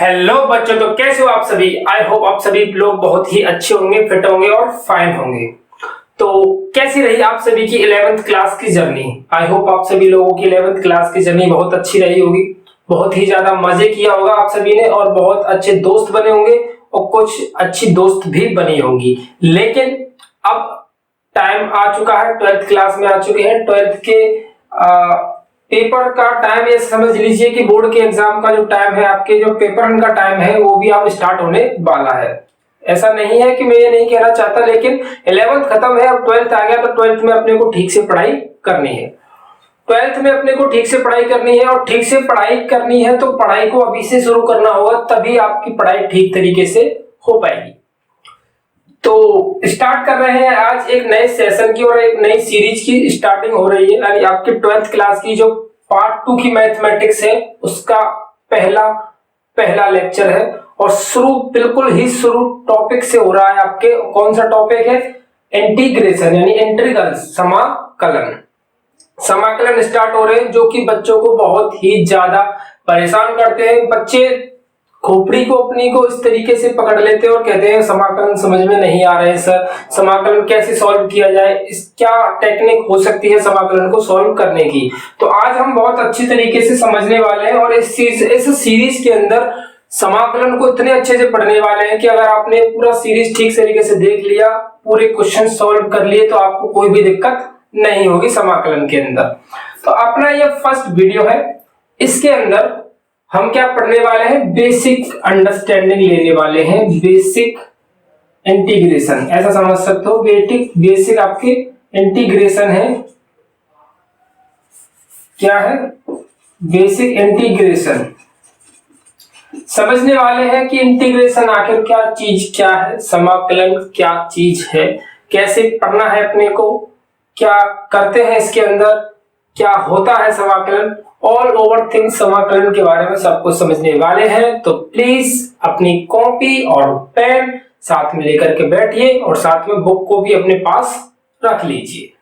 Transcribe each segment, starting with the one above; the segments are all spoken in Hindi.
हेलो बच्चों, तो कैसे हो आप सभी। आई होप आप सभी लोग बहुत ही अच्छे होंगे, फिट होंगे और फाइन होंगे। तो कैसी रही आप सभी की 11th क्लास की जर्नी। आई होप आप सभी लोगों की 11th क्लास की जर्नी बहुत अच्छी रही होगी, बहुत ही ज्यादा मजे किया होगा आप सभी ने और बहुत अच्छे दोस्त बने होंगे और कुछ अच्छी दोस्त भी बनी होंगी। लेकिन अब टाइम आ चुका है, 12th क्लास में आ चुके हैं। 12th के पेपर का टाइम ये समझ लीजिए कि बोर्ड के एग्जाम का जो टाइम है, आपके जो पेपर का टाइम है वो भी आप स्टार्ट होने वाला है। ऐसा नहीं है कि मैं ये नहीं कहना चाहता, लेकिन 11th खत्म है, अब 12th आ गया, तो 12th में अपने को ठीक से पढ़ाई करनी है। 12th में अपने को ठीक से पढ़ाई करनी है और ठीक से पढ़ाई करनी है तो पढ़ाई को अभी से शुरू करना होगा, तभी आपकी पढ़ाई ठीक तरीके से हो पाएगी। तो स्टार्ट कर रहे हैं आज एक नए सेशन की और एक नई सीरीज की स्टार्टिंग हो रही है। यानी आपकी 12th क्लास की जो पार्ट 2 की मैथमेटिक्स है उसका पहला पहला लेक्चर है और शुरू बिल्कुल ही शुरू टॉपिक से हो रहा है। आपके कौन सा टॉपिक है? इंटीग्रेशन यानी इंटीग्रल्स, समाकलन। समाकलन स्टार्ट हो रहे हैं जो कि बच्चों को बहुत ही ज्यादा परेशान करते हैं। बच्चे खोपड़ी को अपनी को इस तरीके से पकड़ लेते हैं और कहते हैं समाकलन समझ में नहीं आ रहे सर, समाकलन कैसे सॉल्व किया जाए, इस क्या टेक्निक हो सकती है समाकलन को सॉल्व करने की। तो आज हम बहुत अच्छी तरीके से समझने वाले हैं और इस सीरीज के अंदर समाकलन को इतने अच्छे से पढ़ने वाले हैं कि अगर आपने पूरा सीरीज ठीक तरीके से देख लिया, पूरे क्वेश्चन सॉल्व कर लिए, तो आपको कोई भी दिक्कत नहीं होगी समाकलन के अंदर। तो अपना यह फर्स्ट वीडियो है, इसके अंदर हम क्या पढ़ने वाले हैं? बेसिक अंडरस्टैंडिंग लेने वाले हैं, बेसिक इंटीग्रेशन, ऐसा समझ सकते हो। बेसिक आपके इंटीग्रेशन है। क्या है? Basic integration. समझने वाले हैं कि इंटीग्रेशन आखिर क्या चीज क्या है, समाकलन क्या चीज है, कैसे पढ़ना है अपने को, क्या करते हैं इसके अंदर, क्या होता है समाकलन, ऑल ओवर थिंग्स समाकलन के बारे में सब कुछ समझने वाले हैं। तो प्लीज अपनी कॉपी और पेन साथ में लेकर के बैठिए और साथ में बुक को भी अपने पास रख लीजिए।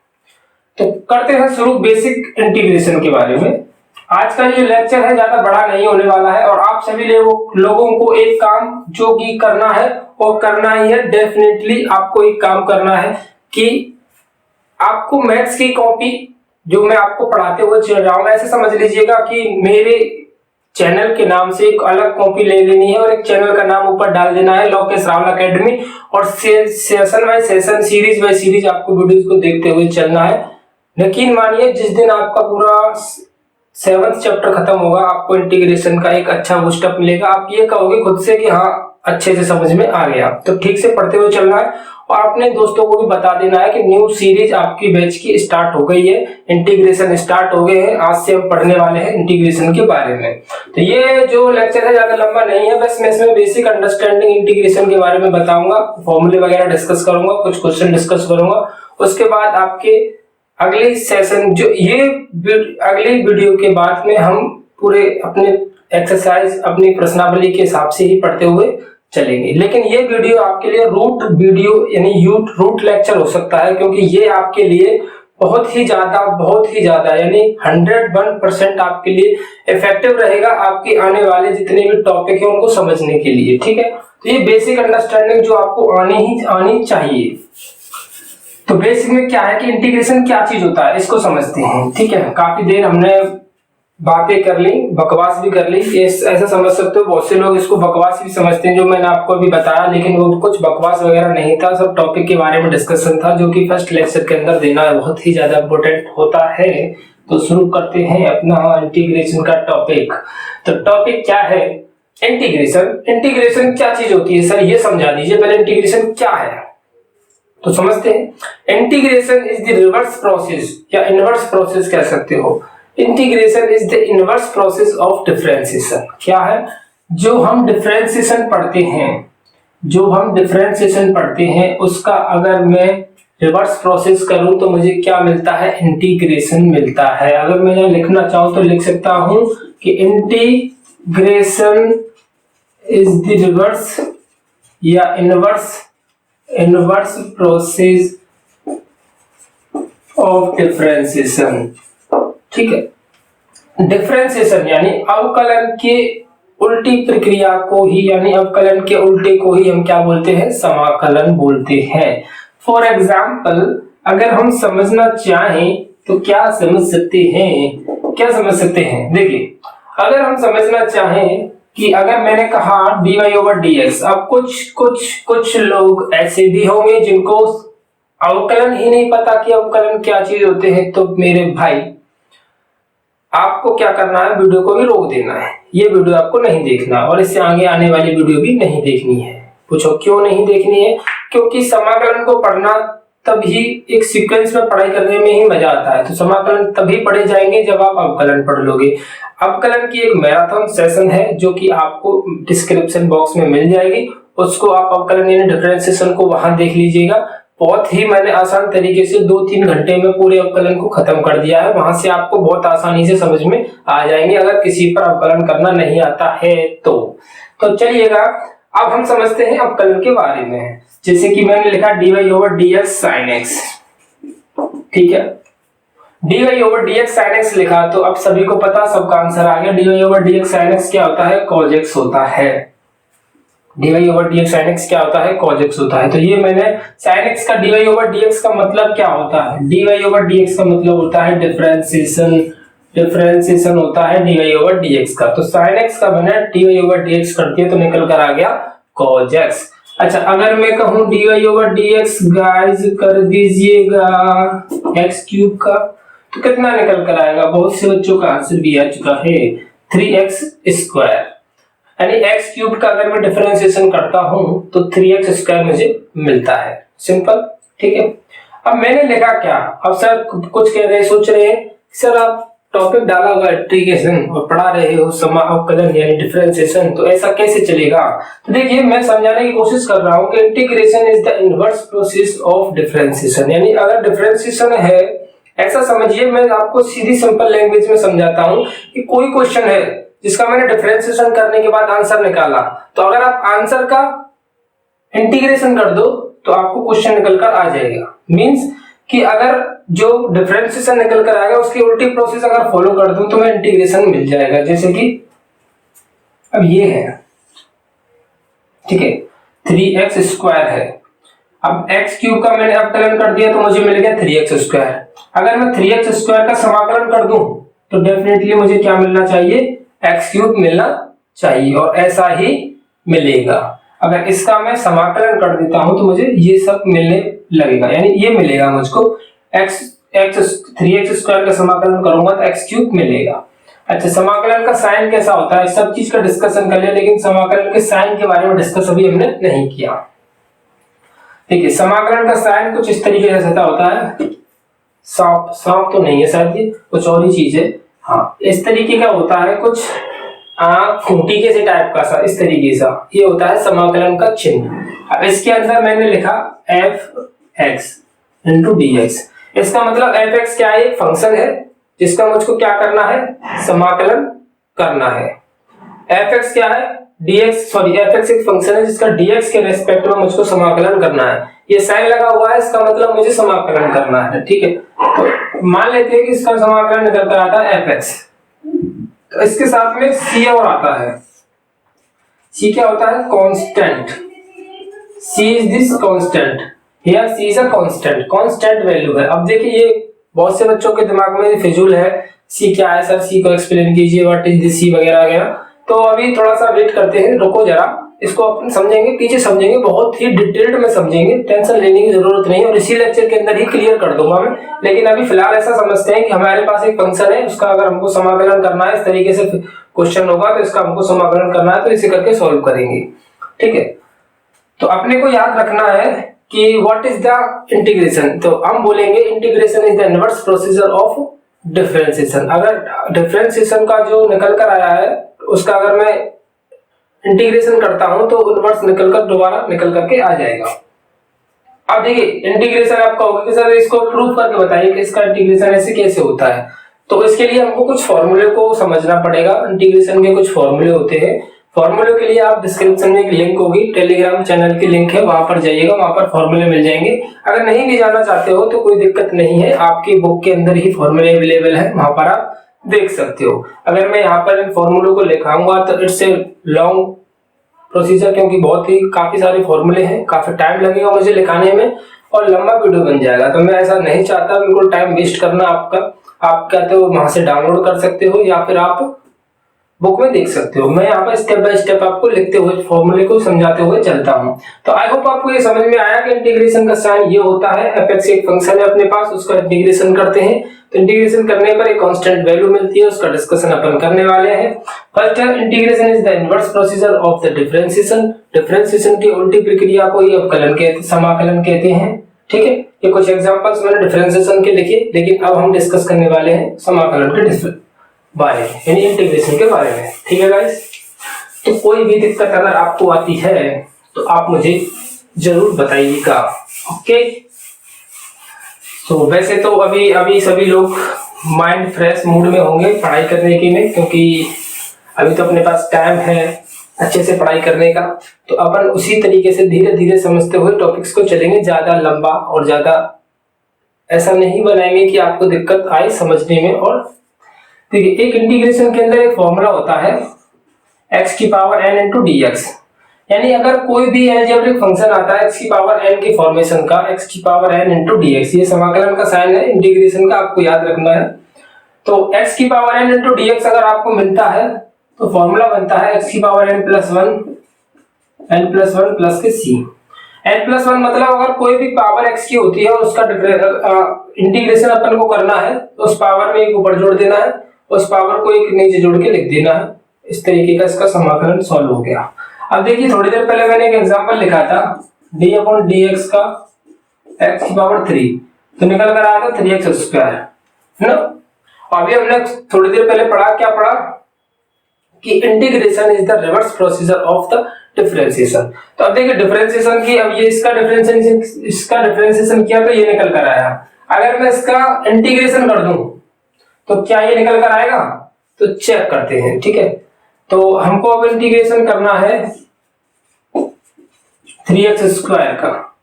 तो करते हैं शुरू बेसिक इंटीग्रेशन के बारे में। आज का ये लेक्चर है, ज्यादा बड़ा नहीं होने वाला है और आप सभी लोगों को एक काम जो कि करना है और करना ही है, डेफिनेटली आपको एक काम करना है कि आपको मैथ्स की कॉपी जो मैं आपको पढ़ाते हुए चल रहा हूं, ऐसे समझ लीजिएगा कि मेरे चैनल के नाम से एक अलग कॉपी ले लेनी है और एक चैनल का नाम ऊपर डाल देना है, लोकेश रावल एकेडमी, और session bye session, series by series आपको वीडियोस को देखते हुए चलना है। यकीन मानिए जिस दिन आपका पूरा 7th चैप्टर खत्म होगा, आपको इंटीग्रेशन का एक अच्छा बूस्टअप मिलेगा। आप ये कहोगे खुद से कि हाँ अच्छे से समझ में आ गया। तो ठीक से पढ़ते हुए चलना है और अपने दोस्तों को भी बता देना है कि न्यू सीरीज आपकी बैच की स्टार्ट हो गई है, इंटीग्रेशन स्टार्ट हो गए हैं। आज से हम पढ़ने वाले हैं इंटीग्रेशन के बारे में। तो ये जो लेक्चर है ज्यादा लंबा नहीं है, बस मैं इसमें बेसिक अंडरस्टैंडिंग इंटीग्रेशन के बारे में बताऊंगा, फॉर्मूले वगैरह डिस्कस करूंगा, कुछ क्वेश्चन डिस्कस करूंगा। उसके बाद आपके अगले सेशन जो ये अगली वीडियो के बाद में हम पूरे अपने एक्सरसाइज अपनी प्रश्नावली के हिसाब से ही पढ़ते हुए चलेंगे। लेकिन ये वीडियो आपके लिए रूट वीडियो यानी रूट लेक्चर हो सकता है, क्योंकि ये आपके लिए बहुत ही ज्यादा यानी 101% आपके लिए इफेक्टिव रहेगा, आपके आने वाले जितने भी टॉपिक है उनको समझने के लिए। ठीक है, तो ये बेसिक अंडरस्टैंडिंग जो आपको आनी चाहिए। तो बेसिक में क्या है कि इंटीग्रेशन क्या चीज होता है, इसको समझते हैं। ठीक है, काफी देर हमने बातें कर ली, बकवास भी कर ली, ऐसा समझ सकते हो। बहुत से लोग इसको बकवास भी समझते हैं, जो मैंने आपको अभी बताया, लेकिन वो कुछ बकवास वगैरह नहीं था, सब टॉपिक के बारे में डिस्कशन था, जो कि फर्स्ट लेक्चर के अंदर देना बहुत ही ज्यादा इंपॉर्टेंट होता है। तो शुरू करते हैं अपना इंटीग्रेशन का टॉपिक। तो टॉपिक क्या है? इंटीग्रेशन। इंटीग्रेशन क्या चीज होती है सर, ये समझा दीजिए पहले, इंटीग्रेशन क्या है तो समझते हैं। Integration is the reverse process या इनवर्स प्रोसेस कह सकते हो। Integration is the inverse process of differentiation. क्या है? जो हम डिफरेंशिएशन पढ़ते हैं उसका अगर मैं रिवर्स प्रोसेस करूं तो मुझे क्या मिलता है? इंटीग्रेशन मिलता है। अगर मैं यहां लिखना चाहूं तो लिख सकता हूं कि इंटीग्रेशन इज द रिवर्स या इनवर्स प्रोसेस ऑफ डिफरेंशिएशन। ठीक है, डिफरेंशिएशन यानी अवकलन के उल्टी प्रक्रिया को ही यानी अवकलन के उल्टे को ही हम क्या बोलते हैं, समाकलन बोलते हैं। फॉर एग्जाम्पल अगर हम समझना चाहें तो क्या समझ सकते हैं, क्या समझ सकते हैं, देखिए अगर हम समझना चाहें कि अगर मैंने कहा dy/dx, अब कुछ लोग ऐसे भी होंगे जिनको अवकलन ही नहीं पता कि अवकलन क्या चीज होते हैं, तो मेरे भाई आपको क्या करना है, वीडियो को भी रोक देना है, ये वीडियो आपको नहीं देखना और इससे आगे आने वाली वीडियो भी नहीं देखनी है। पूछो क्यों नहीं देखनी है, क्योंकि समाकलन को पढ़ना तभी एक सीक्वेंस में पढ़ाई करने में ही मजा आता है। तो समाकलन तभी पढ़े जाएंगे जब आप अवकलन पढ़ लोगे। अवकलन की एक मैराथन सेशन है जो कि आपको डिस्क्रिप्शन बॉक्स में मिल जाएगी, उसको आप अवकलन यानी डिफरेंशिएशन को वहां देख लीजिएगा। बहुत ही मैंने आसान तरीके से 2-3 घंटे में पूरे अवकलन को खत्म कर दिया है, वहां से आपको बहुत आसानी से समझ में आ जाएंगे अगर किसी पर अवकलन करना नहीं आता है तो चलिएगा अब हम समझते हैं अवकलन के बारे में। जैसे कि मैंने लिखा dy/dx sin x, ठीक है, dy/dx sin x लिखा तो अब सभी को पता, सबका आंसर आ गया। dy/dx sin x क्या होता है, cos x होता है। dy/dx sin x क्या होता है, cos x होता है। तो ये मैंने sin x का dy/dx का मतलब क्या होता है, dy/dx का मतलब होता है डिफरेंशिएशन होता है dy/dx का। तो sin x का मैंने dy/dx कर दिया तो निकल कर आ गया cos x। अच्छा अगर मैं कहूं dy/dx गाइस कर दीजिएगा x³ का, तो कितना निकल कर आएगा, बहुत से बच्चों का आंसर भी आ चुका है 3x², यानी x³ का अगर मैं डिफरेंशिएशन करता हूं तो 3x² मुझे मिलता है, सिंपल, ठीक है। अब मैंने लिखा क्या, अब सर कुछ कह रहे सोच रहे हैं सर आप टॉपिक डाला हुआ इंटीग्रेशन और पढ़ा रहे हो समाकलन यानी डिफरेंशिएशन, तो ऐसा कैसे चलेगा। तो देखिए मैं समझाने की कोशिश कर रहा हूं कि integration is the inverse process of differentiation, यानी अगर डिफरेंशिएशन है ऐसा समझिए, मैं आपको सीधी सिंपल लैंग्वेज में समझाता हूं कि कोई क्वेश्चन है जिसका मैंने डिफरेंशिएशन करने के बाद आंसर निकाला, तो अगर आप आंसर का इंटीग्रेशन कर दो तो आपको क्वेश्चन निकल कर आ जाएगा। मींस कि अगर जो डिफरेंशिएशन निकल कर आएगा उसकी उल्टी प्रोसेस अगर फॉलो कर दूं तो मैं इंटीग्रेशन मिल जाएगा। जैसे कि अब ये है, ठीक है, 3x² है, अब x³ का मैंने अवकलन कर दिया तो मुझे मिल गया 3x²। अगर मैं 3x² का समाकलन कर दूं तो डेफिनेटली मुझे क्या मिलना चाहिए, x³ मिलना चाहिए और ऐसा ही मिलेगा। अगर इसका मैं समाकलन कर देता हूं तो मुझे ये सब मिलने लगेगा, यानी ये मिलेगा मुझको 3x² का समाकलन करूंगा तो x³ मिलेगा। अच्छा समाकलन का साइन कैसा होता है, सब चीज का डिस्कशन कर लिया, लेकिन समाकलन के साइन के बारे में डिस्कस अभी हमने नहीं किया। देखिए समाकलन का साइन कुछ इस तरीके से होता है, सांप तो नहीं है शायद, ये कुछ और ही चीज है, हाँ इस तरीके का होता है, कुछ खूंटी के से टाइप का सा, इस तरीके सा ये होता है समाकलन का चिन्ह। अब इसके अंदर मैंने लिखा f(x) * dx, इसका मतलब f(x) क्या है, एक फंक्शन है जिसका मुझको क्या करना है, समाकलन करना है। f(x) क्या है, f(x) एक फंक्शन है जिसका dx के रेस्पेक्ट में मुझको समाकलन करना है। ये साइन लगा हुआ है, इसका मतलब मुझे समाकलन करना है, ठीक है। तो मान लेते हैं कि इसका समाकलन निकल कर आता है f(x), तो इसके साथ में c और आता है, c क्या होता है, constant, c is this constant, here c is a constant value है। अब देखिए ये बहुत से बच्चों के दिमाग में फिजूल है, c क्या है सर, c को एक्सप्लेन कीजिए, व्हाट इज दिस c वगैरह वगैरह। तो अभी थोड़ा सा वेट करते हैं, रुको जरा, इसको अपन समझेंगे, पीछे समझेंगे, बहुत ही डिटेल्ड में समझेंगे, टेंशन लेने की जरूरत नहीं और इसी लेक्चर के अंदर ही क्लियर कर दूंगा मैं। लेकिन अभी फिलहाल ऐसा समझते हैं कि हमारे पास एक फंक्शन है, उसका अगर हमको समाकलन करना है, इस तरीके से क्वेश्चन होगा तो इसका हमको समाकलन करना है, तो इसे करके सॉल्व करेंगे, ठीक है। तो अपने को याद रखना है कि व्हाट इज द इंटीग्रेशन, तो हम बोलेंगे integration is the inverse procedure of differentiation. अगर डिफरेंशिएशन का जो निकल कर आया है उसका अगर मैं इंटीग्रेशन करता हूं तो इनवर्स निकलकर दोबारा निकल करके आ जाएगा। अब देखिए इंटीग्रेशन आप कहोगे कि सर इसको प्रूफ करके बताइए कि इसका इंटीग्रेशन ऐसे कैसे होता है, तो इसके लिए हमको कुछ फॉर्मूले को समझना पड़ेगा। इंटीग्रेशन के कुछ फॉर्मूले होते हैं, फॉर्मूले के लिए आप डिस्क्रिप्शन में एक लिंक होगी, टेलीग्राम चैनल की लिंक है, वहां पर जाइएगा, वहां पर फॉर्मूले मिल जाएंगे। अगर नहीं भी जाना चाहते हो तो कोई दिक्कत नहीं है, आपकी बुक के अंदर ही फॉर्मूले अवेलेबल है, वहां पर आप देख सकते हो। अगर मैं यहाँ पर इन फॉर्मूलों को लिखाऊंगा तो इट्स ए लॉन्ग प्रोसीजर, क्योंकि बहुत ही काफी सारे फॉर्मूले हैं, काफी टाइम लगेगा मुझे लिखाने में और लंबा वीडियो बन जाएगा। तो मैं ऐसा नहीं चाहता बिल्कुल टाइम वेस्ट करना आपका। आप कहते हो वहां से डाउनलोड कर सकते हो या फिर आप बुक में देख सकते हो। मैं यहाँ पर स्टेप बाय स्टेप आपको लिखते हुए फॉर्मूले को समझाते हुए चलता हूँ। तो आई होप आपको ये समझ में आया कि इंटीग्रेशन का साइन ये होता है। एफ(x) एक फंक्शन है अपने पास, उसका इंटीग्रेशन करते हैं तो इंटीग्रेशन करने पर एक कांस्टेंट वैल्यू मिलती है, उसका डिस्कशन अपन करने वाले हैं। फर्स्ट है integration is the inverse procedure of the differentiation. Differentiation की उल्टी प्रक्रिया को ये अवकलन कहते, समाकलन कहते हैं। ठीक है, ये कुछ एग्जांपल्स मैंने डिफरेंशिएशन के लिखे, लेकिन अब हम डिस्कस करने वाले हैं समाकलन के बारे में, यानी इंटीग्रेशन के बारे में। ठीक है गाइस, तो कोई भी दिक्कत अगर आपको आती है तो आप मुझे जरूर बताइएगा। ओके, तो वैसे तो अभी सभी लोग माइंड फ्रेश मूड में होंगे पढ़ाई करने के लिए, क्योंकि अभी तो अपने पास टाइम है अच्छे से पढ़ाई करने का। तो अपन उसी तरीके से धीरे धीरे समझते हुए टॉपिक्स को चलेंगे, ज्यादा लंबा और ज्यादा ऐसा नहीं बनाएंगे कि आपको दिक्कत आए समझने में। और देखिए, एक इंटीग्रेशन के अंदर एक फॉर्मूला होता है x की power n into D x, यानी अगर कोई भी अलजेब्रिक फंक्शन आता है x की पावर n के फॉर्मेशन का, x की power n into D x, ये समाकलन का साइन है इंटीग्रेशन का, आपको याद रखना है। तो x की power n into D x अगर आपको मिलता है तो फॉर्मूला बनता है x की power n plus one plus के c। n प्लस वन मतलब अगर कोई भी पावर x की होती है और उसका इंटीग्रेशन अपन को करना है तो उस पावर में एक ऊपर जोड़ देना है, उस पावर को एक नीचे जोड़ के लिख देना है। इस तरीके का इसका समाकलन सॉल्व हो गया। अब देखिए, थोड़ी देर पहले मैंने एक एग्जांपल लिखा था d अपॉन डी एक्स का x की पावर 3, तो निकल कर आया था 3x स्क्वायर, है ना। अभी हमने थोड़ी देर पहले पढ़ा, क्या पढ़ा कि integration is the reverse procedure of the differentiation. तो अब देखिए डिफरेंशिएशन की, अब ये इसका डिफरेंशिएशन किया तो ये निकल कर आया। अगर मैं इसका इंटीग्रेशन कर दूं तो क्या ये निकल कर आएगा? तो चेक करते हैं। ठीक है, तो हमको अब इंटीग्रेशन करना है 3x स्क्वायर का।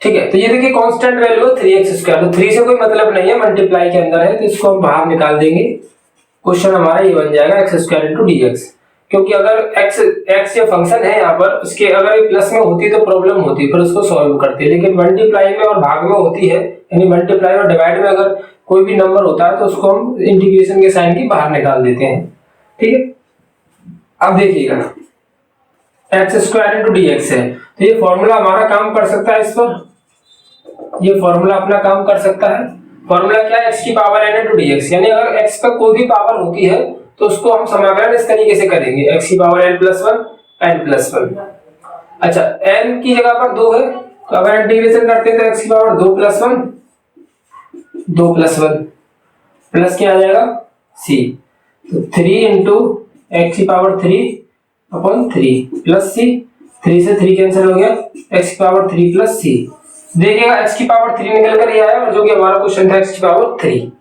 ठीक है, तो ये देखिए कांस्टेंट वैल्यू 3x स्क्वायर, तो 3 से कोई मतलब नहीं है, मल्टीप्लाई के अंदर है, तो इसको हम बाहर निकाल देंगे। क्वेश्चन हमारा ये बन जाएगा x square into D x, क्योंकि अगर x ये फंक्शन है यहाँ पर, उसके अगर ये प्लस में होती तो प्रॉब्लम होती, फिर उसको सॉल्व करते, लेकिन मल्टीप्लाई में और भाग में होती है, यानी मल्टीप्लाई और डिवाइड में अगर कोई भी नंबर होता है तो उसको हम इंटीग्रेशन के साइन की बाहर निकाल देते हैं। ठीक है, अब देखिएगा x square into D x है, तो ये फॉर्मूला हमारा काम कर सकता है, इस पर ये फॉर्मूला अपना काम कर सकता है। फॉर्मूला क्या है? x की power n into D x, यानी अगर x पर कोई भी पावर होती है तो उसको हम समाकलन इस तरीके से करेंगे, x की पावर n प्लस वन। अच्छा, n की जगह पर 2 है, तो अगर इंटीग्रेशन करते हैं तो x की पावर 2 प्लस वन प्लस क्या आ जाएगा c, तो 3 इंटू एक्स की पावर 3 अपॉन 3 प्लस c, 3 से 3 कैंसिल हो गया, x की पावर 3 प्लस c। देखिएगा x की पावर 3 निकल कर ये आया, और जो कि हमारा क्वेश्चन था x की पावर 3।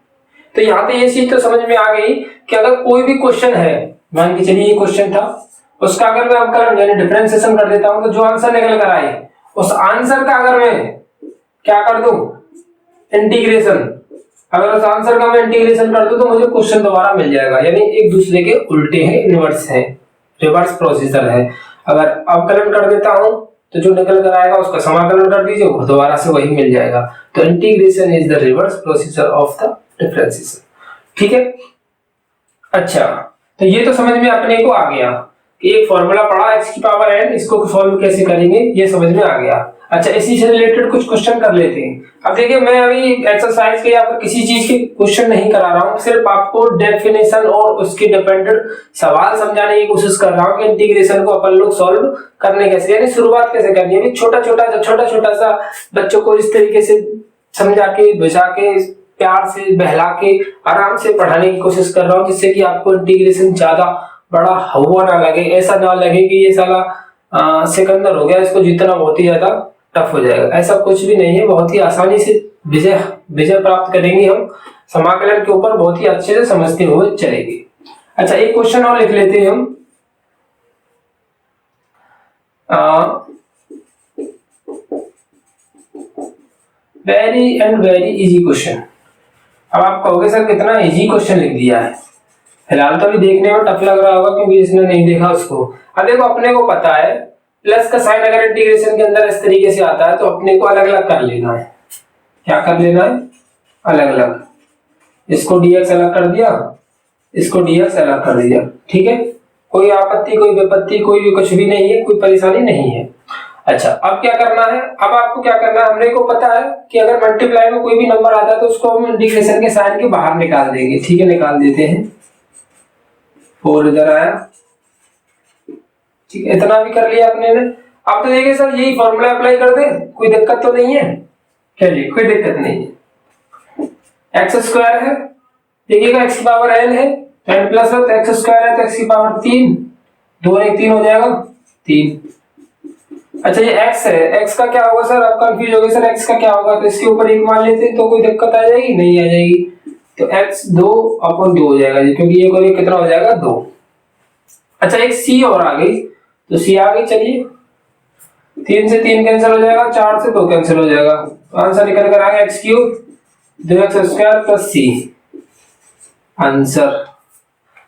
तो यहाँ पे ये चीज तो समझ में आ गई कि अगर कोई भी क्वेश्चन है, मान के चलिए ये क्वेश्चन था, उसका अगर मैं अवकलन यानी डिफरेंशिएशन कर देता हूं तो जो आंसर निकल कर आए, उस आंसर का अगर मैं क्या कर दूं, इंटीग्रेशन, अगर उस आंसर का मैं इंटीग्रेशन कर दूं तो मुझे क्वेश्चन दोबारा मिल जाएगा, यानी एक दूसरे के उल्टे हैं, इनवर्स है, रिवर्स प्रोसीजर है। अगर अवकलन कर देता हूं तो जो निकल कर आएगा उसका समाकलन कर दीजिए, दोबारा से वही मिल जाएगा। तो integration is the reverse procedure of the differentiation. ठीक है, अच्छा, तो ये तो समझ में अपने को आ गया कि एक फॉर्मूला पढ़ा x की पावर n, इसको सॉल्व कैसे करेंगे ये समझ में आ गया। अच्छा, इसी से रिलेटेड कुछ क्वेश्चन कर लेते हैं। अब देखिए, मैं अभी एक्सरसाइज के या फिर किसी चीज के क्वेश्चन नहीं करा रहा हूँ, सिर्फ आपको डेफिनेशन और उसके डिपेंडेंट सवाल समझाने की कोशिश कर रहा हूँ कि इंटीग्रेशन को अपन लोग सॉल्व करने कैसे, यानी शुरुआत कैसे करनी है। छोटा छोटा सा बच्चों को इस तरीके से समझा के, बुझा के, प्यार से, बहला के, आराम से पढ़ाने की कोशिश कर रहा हूँ, जिससे कि आपको इंटीग्रेशन ज्यादा बड़ा हुआ ना लगे, ऐसा ना लगे कि ये साला सिकंदर हो गया, इसको जीतना बहुत ही ज्यादा टफ हो जाएगा। ऐसा कुछ भी नहीं है, बहुत ही आसानी से विजय प्राप्त करेंगे हम, समाकलन के ऊपर बहुत ही अच्छे से समझते हुए चलेंगे। अच्छा, एक क्वेश्चन और लिख लेते हैं हम। Very easy question. अब आप कहोगे सर कितना इजी क्वेश्चन लिख दिया है, फिलहाल तो अभी देखने में टफ लग रहा होगा क्योंकि इसने नहीं देखा उसको। अब देखो अपने को पता है प्लस का साइन अगर इंटीग्रेशन के अंदर इस तरीके से आता है तो अपने को अलग अलग कर लेना है। क्या कर लेना है? अलग अलग। इसको dx अलग कर दिया, इसको dx अलग कर दिया, ठीक है। कोई आपत्ति, कोई विपत्ति, कोई भी कुछ भी नहीं है, कोई परेशानी नहीं है। अच्छा अब क्या करना है? अब आपको क्या करना है, हमने को पता है कि अगर मल्टीप्लाई में कोई भी नंबर आता है तो उसको हम इंटीग्रेशन के साइन के बाहर निकाल देंगे, ठीक है। निकाल देते हैं। 4 इधर आया, ठीक है। इतना भी कर लिया अपने ने। अब तो देखिए सर यही फॉर्मूला अप्लाई कर दे, कोई दिक्कत तो नहीं है? चलिए कोई दिक्कत नहीं है। एक्स स्क्वायर है, देखिएगा एक्स की पावर n है, n प्लस है तो एक्स स्क्वायर है तो एक्स की पावर 3, 2 और 1 3 हो जाएगा 3। अच्छा ये x है, x का क्या होगा सर? आप कंफ्यूज हो गए सर x का क्या होगा, तो इसके ऊपर 1 मान लेते हैं तो कोई दिक्कत आ जाएगी? नहीं आ जाएगी। तो x 2/2 हो जाएगा जी, क्योंकि 1 और 1 कितना हो जाएगा? 2। अच्छा एक c और आ गई, तो c आ गई। चलिए 3 से 3 कैंसिल हो जाएगा, 4 से 2 कैंसिल हो जाएगा, तो आंसर निकल कर आ गया x³ 2x² + c। आंसर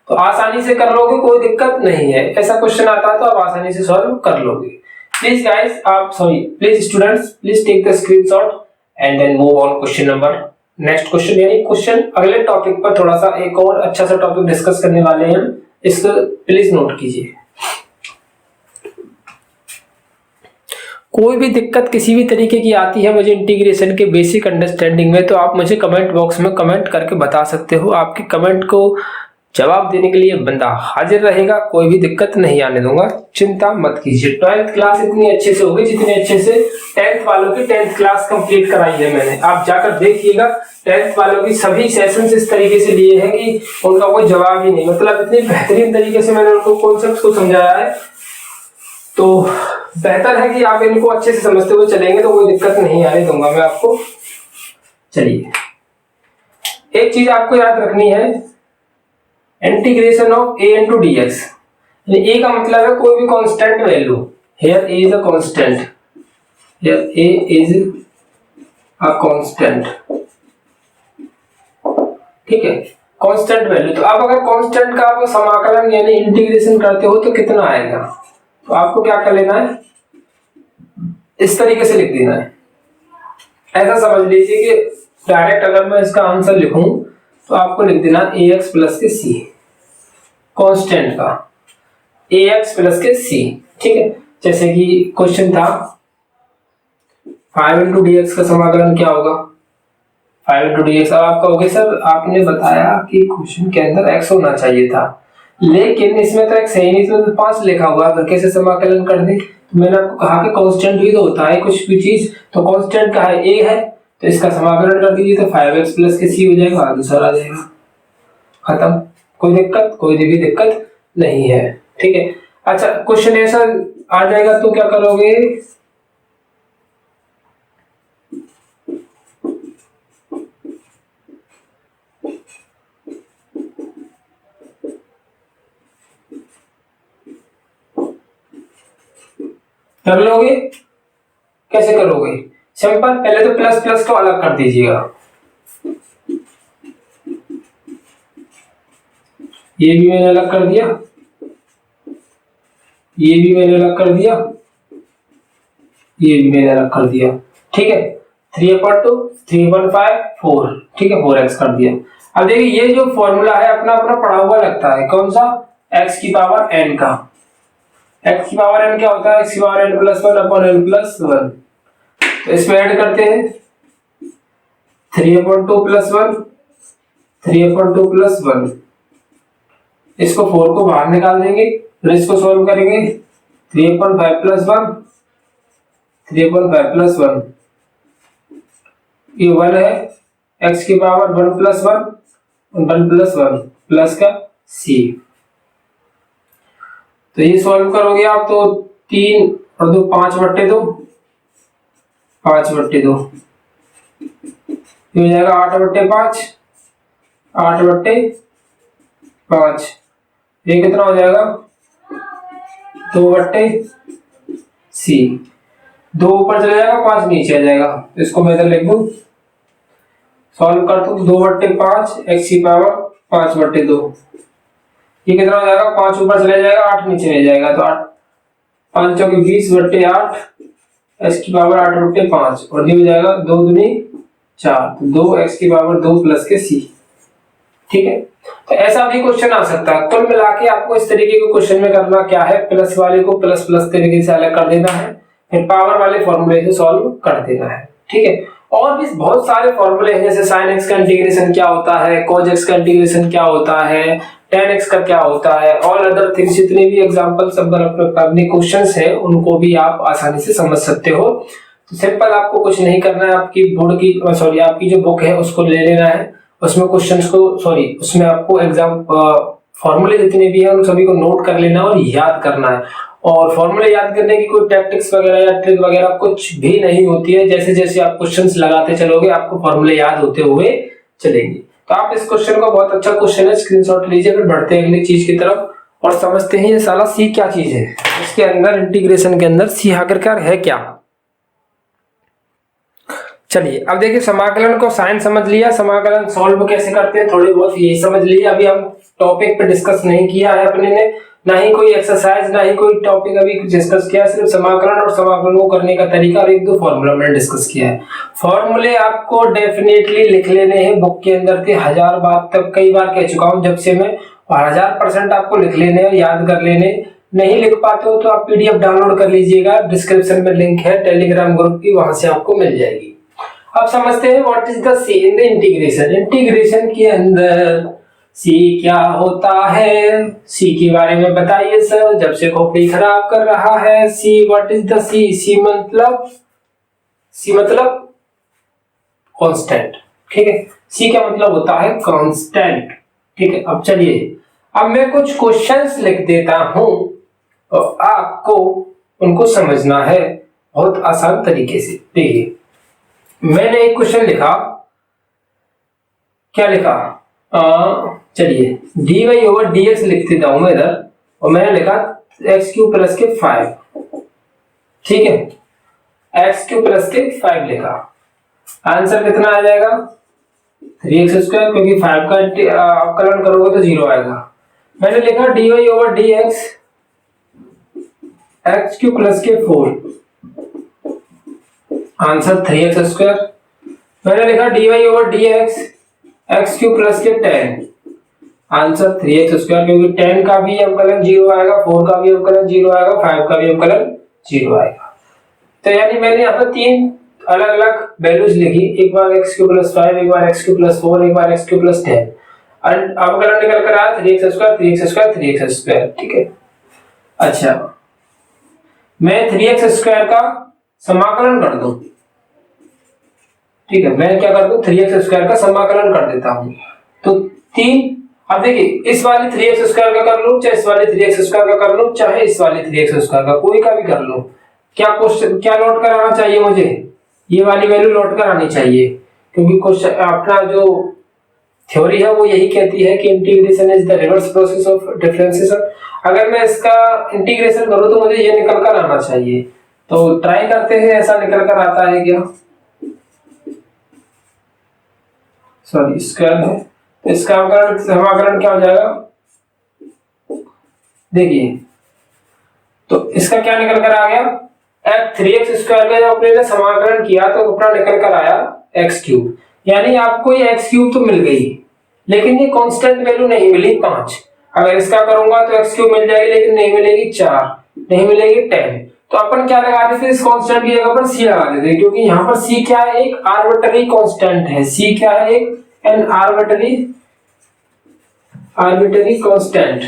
तो आसानी से कर लोगे, कोई दिक्कत नहीं है। ऐसा क्वेश्चन आता है तो आप आसानी से सॉल्व कर लोगे। Please guys please students please take the screenshot and then move on question number next question. यानी क्वेश्चन अगले टॉपिक पर थोड़ा सा एक और अच्छा सा टॉपिक डिस्कस करने वाले हैं, इसको प्लीज नोट कीजिए। कोई भी दिक्कत किसी भी तरीके की आती है मुझे इंटीग्रेशन के बेसिक अंडरस्टैंडिंग में, तो आप मुझे कमेंट बॉक्स में कमेंट करके बता सकते हो। आपके कमेंट को जवाब देने के लिए बंदा हाजिर रहेगा, कोई भी दिक्कत नहीं आने दूंगा, चिंता मत कीजिए। 12th क्लास इतनी अच्छे से होगी जितने अच्छे से 10th वालों की 10th क्लास कंप्लीट कराई है मैंने। आप जाकर देखिएगा 10th वालों की सभी सेशंस इस तरीके से लिए हैं कि उनका कोई जवाब ही नहीं, मतलब इतनी बेहतरीन तरीके से मैंने उनको कॉन्सेप्ट को समझाया है। तो बेहतर है कि आप इनको अच्छे से समझते हुए चलेंगे तो कोई दिक्कत नहीं आने दूंगा मैं आपको। चलिए एक चीज आपको याद रखनी है, integration of a into dx। a का मतलब है कोई भी constant value, here a is a constant, here a is a constant, ठीक है, कांस्टेंट वैल्यू। तो अब अगर कांस्टेंट का आप समाकलन यानी इंटीग्रेशन करते हो तो कितना आएगा, तो आपको क्या कर लेना है, इस तरीके से लिख देना है। ऐसा समझ लीजिए कि डायरेक्ट अगर मैं इसका आंसर लिखूं तो आपको लिख देना ax प्लस के c, कांस्टेंट का ax प्लस के c, ठीक है। जैसे कि क्वेश्चन था 5 into dx का समाकलन क्या होगा, 5 into dx। अब आप कहोगे सर आपने बताया कि क्वेश्चन के अंदर x होना चाहिए था, लेकिन इसमें तो x है ही नहीं, इसमें तो 5 लिखा हुआ है, कैसे समाकलन कर दे। तो मैंने आपको कहा कि कांस्टेंट भी तो होता है कुछ भी चीज, तो कांस्टेंट का है a है तो इसका समाकलन कर दीजिए तो 5x प्लस के c हो जाएगा, आंसर आ जाएगा, खत्म। कोई दिक्कत, कोई भी दिक्कत नहीं है, ठीक है। अच्छा क्वेश्चन ऐसा आ जाएगा तो क्या करोगे, कर लोगे? कैसे करोगे? सिंपल, पहले तो प्लस प्लस को अलग कर दीजिएगा, ये भी मैंने अलग कर दिया, ये भी मैंने अलग कर दिया, ये भी मैंने अलग कर दिया, ठीक है। 3/2 3/5 4, ठीक है, 4x कर दिया। अब देखिए ये जो फॉर्मूला है अपना अपना पढ़ा हुआ लगता है, कौन सा, x की पावर n का। x की पावर n क्या होता है, x की पावर n + 1/n + 1। तो इसमें ऐड करते हैं 3/2 + 1 3/2 + 1, इसको 4 को बाहर निकाल देंगे, फिर इसको सॉल्व करेंगे 3/5 + 1 3/5 + 1, ये 1 है, x की पावर 1 + 1 1 + 1 प्लस का c। तो ये सॉल्व करोगे आप तो 3 और 2 5/2 5/2, ये हो जाएगा 8/5 8/5, ये कितना हो जाएगा 2/c, 2 ऊपर चला जाएगा 5 नीचे आ जाएगा, इसको मैं इधर लिख दूं, सॉल्व कर दो 2/5 x की पावर 5/2 ये कितना हो जाएगा, 5 ऊपर चले जाएगा, 8 नीचे रह जाएगा, तो 8 5 चौके 20/8 x की पावर 8/5 और ये हो जाएगा 2 दूनी 4, तो 2x की पावर 2 प्लस के c। ठीक है, तो ऐसा भी क्वेश्चन आ सकता है। कुल मिला के आपको इस तरीके के क्वेश्चन में करना क्या है, प्लस वाले को प्लस प्लस तरीके से अलग कर देना है, फिर पावर वाले फॉर्मूले से सॉल्व कर देना है। ठीक है, और भी बहुत सारे फॉर्मूले हैं, जैसे sin x का इंटीग्रेशन क्या होता है, cos x का इंटीग्रेशन क्या होता है, tan x का क्या होता है, और अदर थिंग्स, जितने भी एग्जांपल्स अपने क्वेश्चंस हैं उनको भी आप आसानी से समझ सकते हो। तो सिंपल आपको कुछ नहीं करना है, आपकी बोर्ड की आपकी जो बुक है उसको ले लेना है, उसमें क्वेश्चंस को उसमें आपको एग्जाम फॉर्मूले जितने भी हैं उन सभी को नोट कर लेना और याद करना है। और फॉर्मूले याद करने की कोई टैक्टिक्स वगैरह या ट्रिक वगैरह कुछ भी नहीं होती है, जैसे जैसे आप क्वेश्चंस लगाते चलोगे आपको फॉर्मूले याद होते हुए चलेंगे। तो आप इस क्वेश्चन को, बहुत अच्छा क्वेश्चन है, स्क्रीनशॉट लीजिए, फिर बढ़ते हैं अगली चीज की तरफ और समझते हैं ये साला सी क्या चीज है, इसके अंदर इंटीग्रेशन के अंदर सी आखिरकार है क्या। चलिए अब देखिए, समाकलन को साइन समझ लिया, समाकलन सॉल्व कैसे करते हैं थोड़ी बहुत यही समझ लिया। अभी हम टॉपिक पे डिस्कस नहीं किया है अपने ने, ना ही कोई एक्सरसाइज, ना ही कोई टॉपिक अभी डिस्कस किया, सिर्फ समाकलन और समाकलन को करने का तरीका और एक दो फॉर्मूला मैंने डिस्कस किया है। फॉर्मूले आपको डेफिनेटली लिख लेने हैं बुक के अंदर के, 1000 बार तक कई बार कह चुका हूं जब से मैं, 1000% आपको लिख लेने और याद कर लेने। नहीं लिख पाते हो तो आप पीडीएफ डाउनलोड कर लीजिएगा, डिस्क्रिप्शन में लिंक है टेलीग्राम ग्रुप की, वहां से आपको मिल जाएगी। अब समझते हैं what is the C in the integration. Integration के अंदर सी क्या होता है, सी के बारे में बताइए सर, जब से खोपड़ी खराब कर रहा है। सी, व्हाट इज द सी, सी मतलब कांस्टेंट। ठीक है, सी का मतलब होता है कांस्टेंट। ठीक है, अब चलिए, अब मैं कुछ क्वेश्चंस लिख देता हूं और आपको उनको समझना है बहुत आसान तरीके से। देखिए, मैंने एक क्वेश्चन लिखा, क्या लिखा, चलिए dy/dx लिख देता हूं मैं इधर, और मैंने लिखा x³ प्लस के 5। ठीक है, x³ प्लस के 5 लिखा, आंसर कितना आ जाएगा 3x², क्योंकि 5 का अवकलन करोगे तो 0 आएगा। मैंने लिखा dy/dx x³ प्लस के 4, आंसर 3x²। मैंने लिखा dy/dx x³ प्लस के 10, आंसर 3x², क्योंकि 10 का भी अवकलन 0 आएगा, 4 का भी अवकलन 0 आएगा, 5 का भी अवकलन 0 आएगा। तो यानी मैंने यहाँ पर 3 अलग अलग वैल्यूज लिखी, एक बार x³ प्लस 5, एक बार x³ प्लस 4, एक बार x³ प्लस 10, अवकलन निकल कर आया 3x², 3x², 3x²। ठीक है, अच्छा मैं 3x² का समाकलन कर दूं। ठीक है, मैं क्या कर दूं, 3x² का समाकलन कर देता हूं, तो 3, अब देखिए इस वाले 3x² का कर लूं, चाहे इस वाले 3x² का कर लूं, चाहे इस वाले 3x² का, कोई का भी कर लूं, क्या क्वेश्चन क्या लौट कर आना चाहिए मुझे, ये वाली वैल्यू लौट कर आनी चाहिए, क्योंकि क्वेश्चन अपना जो थ्योरी है वो यही कहती है कि integration is the reverse process of differentiation. अगर मैं इसका इंटीग्रेशन करूं तो मुझे ये निकल कर आना चाहिए, तो ट्राई करते हैं ऐसा निकल कर आता है क्या, सॉरी स्क्वायर है, तो इसका समाकलन क्या हो जाएगा, देखिए तो इसका क्या निकल कर आ गया, 3x² का जब अपने ने समाकलन किया तो अपना निकल कर आया x³, यानी आपको ये x³ तो मिल गई, लेकिन ये कांस्टेंट वैल्यू नहीं मिली 5। अगर इसका करूंगा तो x³ मिल जाएगी, लेकिन नहीं मिलेगी 4, नहीं मिलेगी 10, तो अपन क्या लगा देते, इस कांस्टेंट की जगह पर c लगा देते, क्योंकि यहाँ पर c क्या है, एक आर्बिट्ररी कांस्टेंट है। c क्या है, एक N arbitrary constant,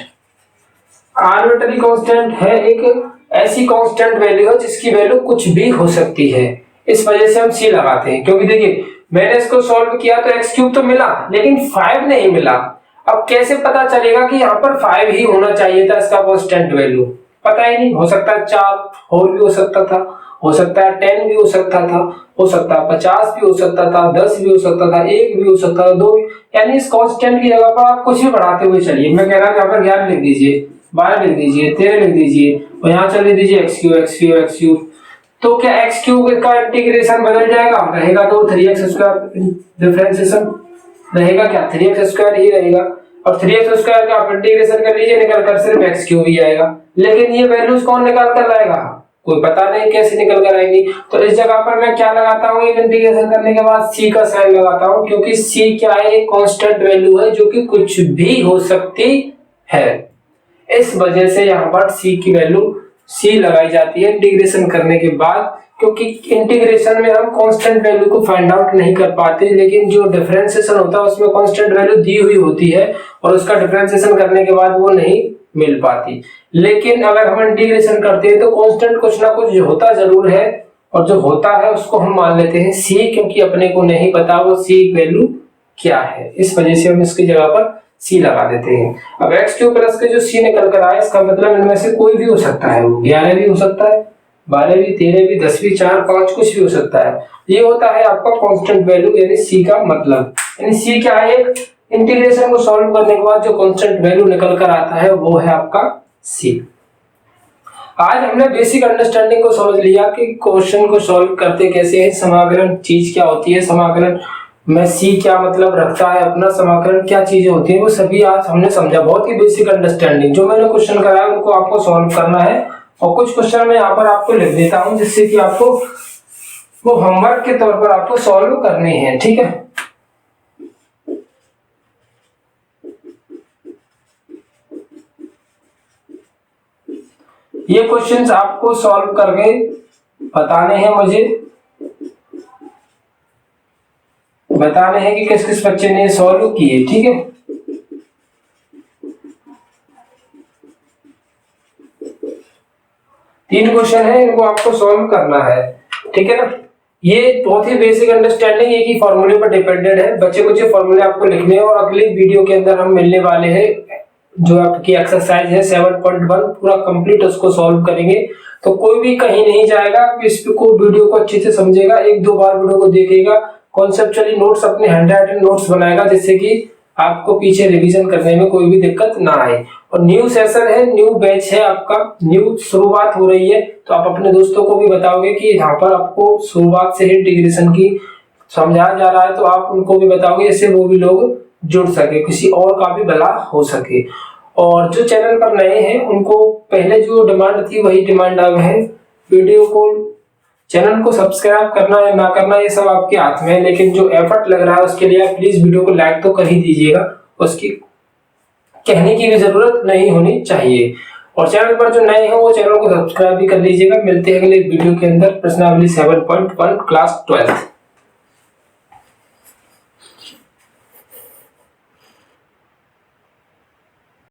arbitrary constant है, एक ऐसी कांस्टेंट वैल्यू है जिसकी वैल्यू कुछ भी हो सकती है, इस वजह से हम c लगाते हैं। क्योंकि देखिए मैंने इसको सॉल्व किया तो x³ तो मिला, लेकिन 5 नहीं मिला। अब कैसे पता चलेगा कि यहाँ पर 5 ही होना चाहिए था इसका कांस्टेंट वैल्यू, पता ही नहीं, हो सकता है 4 और भी हो सकता था, हो सकता है 10 भी हो सकता था, हो सकता है 50 भी हो सकता था, 10 भी हो सकता था, 1 भी हो सकता था, 2 भी, यानी इस कांस्टेंट की जगह पर आप कुछ भी बढ़ाते हुए चलिए। मैं कह रहा हूं यहाँ पर 11 लिख दीजिए, 12 लिख दीजिए, 13 लिख दीजिए, और यहाँ चल दीजिए x³। तो क्या x³ का इंटीग्रेशन बदल जाएगा, रहेगा तो 3x² डिफरेंशिएशन रहेगा, क्या 3x² ही रहेगा। और 3x स्क्वायर का आप इंटीग्रेशन कर लीजिए, निकल कर सिर्फ x क्यूब ही आएगा। लेकिन ये वैल्यूज कौन निकाल कर लाएगा, कोई पता नहीं कैसे निकल कर आएगी। तो इस जगह पर मैं क्या लगाता हूँ, इंटीग्रेशन करने के बाद c का साइन लगाता हूँ, क्योंकि c क्या है, एक कांस्टेंट वैल्यू है जो कि कुछ भी हो सकती है। इस वजह से यहाँ पर c की वैल्यू c लगाई जाती है इंटीग्रेशन करने के बाद, क्योंकि इंटीग्रेशन में हम कांस्टेंट वैल्यू को फाइंड आउट नहीं कर पाते, लेकिन जो डिफरेंशिएशन होता है उसमें कांस्टेंट वैल्यू दी हुई होती है और उसका डिफरेंशिएशन करने के बाद वो नहीं मिल पाती। लेकिन अगर हम इंटीग्रेशन करते हैं तो कांस्टेंट कुछ ना कुछ होता जरूर है, और जो होता है उसको हम मान लेते हैं c, क्योंकि अपने को नहीं पता वो c वैल्यू क्या है। इस वजह से हम इसकी जगह पर c लगा देते हैं। अब x क्यूब प्लस के जो c निकल कर आए, इसका मतलब इनमें से कोई भी हो सकता है, वो 11 भी हो सकता है, 12 भी, 13 भी, 10 भी, 4, 5 कुछ भी हो सकता है। ये होता है आपका कांस्टेंट वैल्यू, यानी c का मतलब, यानी c क्या है, एक इंटीग्रेशन को सॉल्व करने के बाद जो कांस्टेंट वैल्यू निकल कर आता है वो है आपका c। आज हमने बेसिक अंडरस्टैंडिंग को समझ लिया कि क्वेश्चन को सॉल्व करते कैसे हैं, समाकलन चीज क्या होती है, समाकलन में c क्या मतलब रखता है अपना, समाकलन क्या चीजें होती है, वो सभी आज हमने समझा। बहुत ही बेसिक अंडरस्टैंडिंग। जो मैंने क्वेश्चन कराया उनको आपको सॉल्व करना है, और कुछ क्वेश्चन मैं यहाँ पर आपको लिख देता हूँ जिससे कि आपको वो होमवर्क के तौर पर आपको सॉल्व करने हैं, ठीक है। ये क्वेश्चंस आपको सॉल्व करके बताने हैं, मुझे बताने हैं कि किस किस बच्चे ने सॉल्व किए, ठीक है। तीन क्वेश्चन है, इनको आपको सॉल्व करना है, ठीक है ना। ये बहुत ही बेसिक अंडरस्टैंडिंग एक ही फॉर्मूले पर डिपेंडेंट है। बच्चे कुछ फॉर्मूले आपको लिखने हैं और अगले वीडियो के अंदर हम मिलने वाले हैं, जो आपकी एक्सरसाइज है 7.1 पूरा कंप्लीट उसको सॉल्व करेंगे। तो कोई भी कहीं नहीं जाएगा, इसको वीडियो को अच्छे से समझेगा, एक दो बार वीडियो को देखेगा, कॉन्सेप्चुअली नोट्स अपने हैंड राइटिंग नोट्स बनाएगा, जिससे कि आपको पीछे रिवीजन करने में कोई भी दिक्कत ना आए। और न्यू सेशन है, न्यू बैच है, आपका न्यू शुरुआत हो रही है, तो आप अपने दोस्तों को भी बताओगे कि यहाँ पर आपको शुरुआत से ही इंटीग्रेशन की समझाया जा रहा है, तो आप उनको भी बताओगे, जिससे वो भी लोग जुड़ सके, किसी और का भी भला हो सके। और जो चैनल पर नए हैं उनको पहले जो डिमांड थी वही डिमांड अब है, वीडियो को चैनल को सब्सक्राइब करना या ना करना ये सब आपके हाथ में है, लेकिन जो एफर्ट लग रहा है उसके लिए आप प्लीज वीडियो को लाइक तो कर ही दीजिएगा, उसकी कहने की भी जरूरत नहीं होनी चाहिए। और चैनल पर जो नए हैं वो चैनल को सब्सक्राइब भी कर लीजिएगा। मिलते हैं अगले वीडियो के अंदर, प्रश्नावली 7.1 क्लास 12।